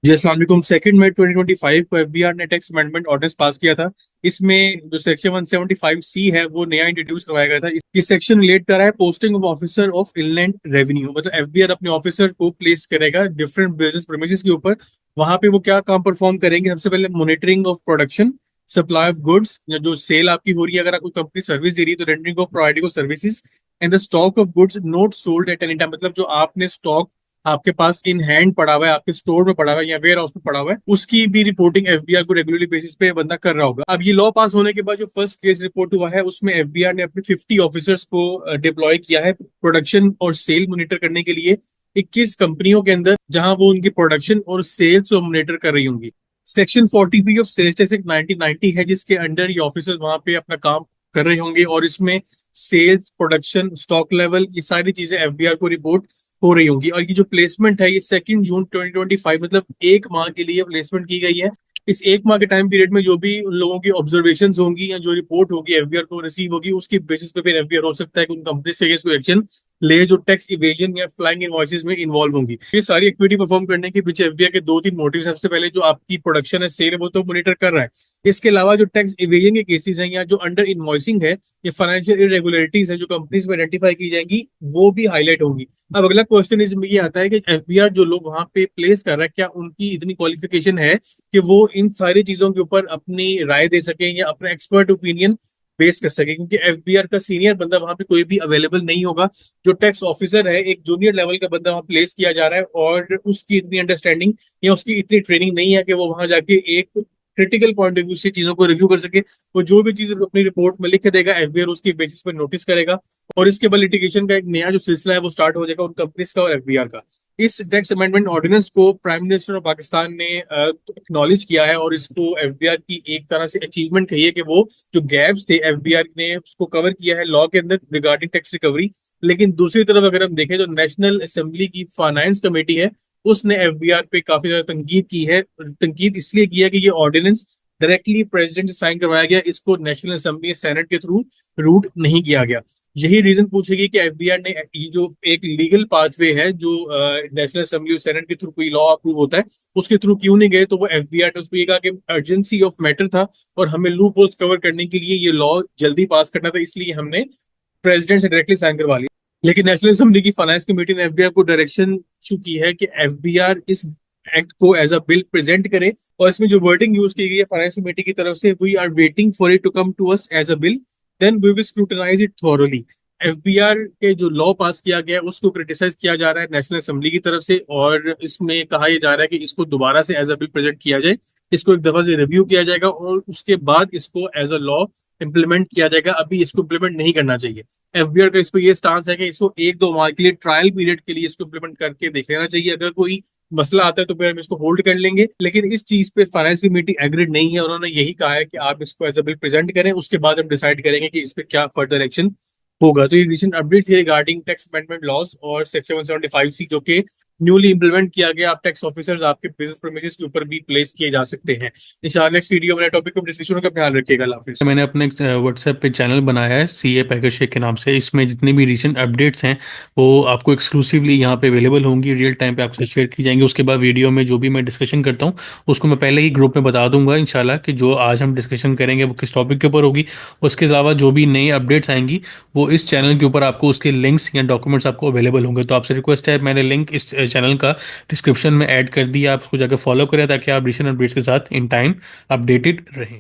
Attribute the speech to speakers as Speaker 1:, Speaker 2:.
Speaker 1: जी अस्सलाम वालेकुम। 2 मई 2025 को एफबीआर ने टैक्स अमेंडमेंट ऑर्डिनेंस पास किया था। इसमें जो सेक्शन 175 सी है वो नया इंट्रोड्यूस करवाया गया था। ये सेक्शन रिलेट कर रहा है posting of officer of inland revenue. मतलब एफबीआर अपने ऑफिसर को प्लेस करेगा डिफरेंट बिजनेस प्रेमिसेस के ऊपर। वहां पे वो क्या काम परफॉर्म करेंगे? सबसे पहले monitoring of production, supply of goods, या जो सेल आपकी हो रही है, अगर आपको कंपनी सर्विस दे रही है तो rendering of providing of services, and the stock of goods not sold at any time. मतलब जो आपने स्टॉक आपके पास इन हैंड पड़ा हुआ है, आपके स्टोर में पड़ा हुआ है या वेयर हाउस में पड़ा हुआ है, उसकी भी रिपोर्टिंग एफबीआर को रेगुलरली बेसिस पे बंदा कर रहा होगा। अब ये लॉ पास होने के बाद जो फर्स्ट केस रिपोर्ट हुआ है उसमें एफबीआर ने अपने 50 ऑफिसर्स को डिप्लॉय किया है प्रोडक्शन और सेल मॉनिटर करने के लिए 21 कंपनियों के अंदर, जहां वो उनकी प्रोडक्शन और सेल्स को मॉनिटर कर रही होंगी। Section 40B of sales tax act 1990 है जिसके अंडर ये ऑफिसर्स वहां पे अपना काम कर रहे होंगे, और इसमें सेल्स, प्रोडक्शन, स्टॉक लेवल, ये सारी चीजें एफबीआर को रिपोर्ट हो रही होंगी। और ये जो प्लेसमेंट है ये 2 जून 2025, मतलब एक माह के लिए प्लेसमेंट की गई है। इस एक माह के टाइम पीरियड में जो भी उन लोगों की ऑब्जर्वेशन होंगी या जो रिपोर्ट होगी एफबीआर को रिसीव होगी, उसकी बेसिस पे फिर एफबीआर हो सकता है कि उन कंपनी से कोई एक्शन ले जो टैक्स इवेजन या फ्लाइंग इनवॉइसेस में इन्वॉल्व होंगी। ये सारी एक्टिविटी परफॉर्म करने के पीछे एफबीआर के दो तीन मोटिव। सबसे पहले जो आपकी प्रोडक्शन है, सेल है, वो तो मॉनिटर कर रहा है। इसके अलावा जो टैक्स इवेजन के केसेस हैं या जो अंडर इनवॉइसिंग है, ये फाइनेंशियल इरेगुलरिटीज है जो कंपनीज में आइडेंटिफाई की जाएंगी, वो भी हाईलाइट होंगी। अब अगला क्वेश्चन इसमें ये आता है कि एफबीआर जो लोग वहां पे प्लेस कर रहा है, क्या उनकी इतनी क्वालिफिकेशन है कि वो इन सारी चीजों के ऊपर अपनी राय दे सके या अपना एक्सपर्ट ओपिनियन बेस कर सके? क्योंकि एफबीआर का सीनियर बंदा वहां पे कोई भी अवेलेबल नहीं होगा। जो टैक्स ऑफिसर है, एक जूनियर लेवल का बंदा वहां प्लेस किया जा रहा है, और उसकी इतनी अंडरस्टैंडिंग या उसकी इतनी ट्रेनिंग नहीं है कि वो वहां जाके एक क्रिटिकल पॉइंट ऑफ व्यू से चीजों को रिव्यू कर सके। वो जो भी चीज अपनी रिपोर्ट में लिख देगा, एफबीआर उसकी बेसिस पर नोटिस करेगा, और इसके बाद लिटिगेशन का एक नया जो सिलसिला है वो स्टार्ट हो जाएगा उन कंपनीज का और एफबीआर का। इस टैक्स अमेंडमेंट ऑर्डिनेंस को प्राइम मिनिस्टर ऑफ पाकिस्तान ने एक्नॉलेज किया है, और इसको एफबीआर की एक तरह से अचीवमेंट कही है कि वो जो गैप्स थे एफबीआर ने उसको कवर किया है लॉ के अंदर रिगार्डिंग टैक्स रिकवरी। लेकिन दूसरी तरफ अगर हम देखें तो नेशनल असेंबली की फाइनेंस कमेटी है, उसने एफबीआर पे काफी ज्यादा तनकीद की है। तनकीद इसलिए की है कि ये ऑर्डिनेंस डायरेक्टली प्रेसिडेंट से साइन करवाया गया, इसको नेशनल असेंबली सेनेट के थ्रू रूट नहीं किया गया। यही रीजन पूछेगी कि एफबीआर ने ये जो एक लीगल पाथवे है जो नेशनल असेंबली और सेनेट के थ्रू कोई लॉ अप्रूव होता है उसके थ्रू क्यों नहीं गए। तो वो एफबीआर ने उस पर ये कहा कि अर्जेंसी ऑफ मैटर था और हमें लूप होल्स कवर करने के लिए ये लॉ जल्दी पास करना था, इसलिए हमने प्रेसिडेंट से डायरेक्टली साइन करवा लिया। लेकिन नेशनल असेंबली की फाइनेंस कमेटी ने एफबीआर को डायरेक्शन इशू की है कि एफबीआर इस एक्ट को एज अ बिल प्रेजेंट करे, और इसमें जो वर्डिंग यूज की गई है फाइनेंस कमेटी की तरफ से, we are waiting for it to come to us as a bill, then we will scrutinize it thoroughly. FBR के जो लॉ पास किया गया है उसको क्रिटिसाइज किया जा रहा है नेशनल असेंबली की तरफ से, और इसमें कहा यह जा रहा है कि इसको दोबारा से एज अ बिल प्रेजेंट किया जाए, इसको एक दफा से रिव्यू किया जाएगा और उसके बाद इसको एज अ लॉ इंप्लीमेंट किया जाएगा। अभी इसको इंप्लीमेंट नहीं करना चाहिए। एफबीआर का इस पर ये स्टांस है कि इसको एक दो माह के लिए ट्रायल पीरियड के लिए इसको इंप्लीमेंट करके देख लेना चाहिए। अगर कोई मसला आता है तो फिर हम इसको होल्ड कर लेंगे, लेकिन इस चीज पे फाइनेंस कमेटी एग्रीड नहीं है। उन्होंने यही कहा है कि आप इसको एज अ बिल प्रेजेंट करें, उसके बाद हम डिसाइड करेंगे कि इस पे क्या फर्दर एक्शन होगा। तो ये रिसेंट अपडेट थी रिगार्डिंग टैक्स अमेंडमेंट लॉज और सेक्शन 175 सी जो कि न्यूली इंप्लीमेंट किया गया। आप टैक्स ऑफिसर्स आपके बिजनेस प्रीमिसेस के ऊपर भी प्लेस किए जा सकते हैं। इंशाल्लाह नेक्स्ट वीडियो में टॉपिक को डिस्कशन का ख्याल रखिएगा। अल्लाह हाफिज़।
Speaker 2: मैंने अपने व्हाट्सएप पे चैनल बनाया है सीए पैकेज शेख के नाम से। इसमें जितनी भी रीसेंट अपडेट्स हैं वो आपको एक्सक्लूसिवली यहाँ पे अवेलेबल होंगी, रियल टाइम पे आपसे शेयर की जाएंगी। उसके बाद वीडियो में जो भी मैं डिस्कशन करता हूँ उसको मैं पहले ही ग्रुप में बता दूंगा इंशाल्लाह कि जो आज हम डिस्कशन करेंगे वो किस टॉपिक के ऊपर होगी। उसके अलावा जो भी नई अपडेट्स आएंगी वो इस चैनल के ऊपर आपको उसके लिंक्स या डॉक्यूमेंट्स आपको अवेलेबल होंगे। तो आपसे रिक्वेस्ट है, मैंने लिंक इस चैनल का डिस्क्रिप्शन में ऐड कर दिया, आप उसको जाकर फॉलो करें ताकि आप रिसेंट अपडेट्स के साथ इन टाइम अपडेटेड रहें।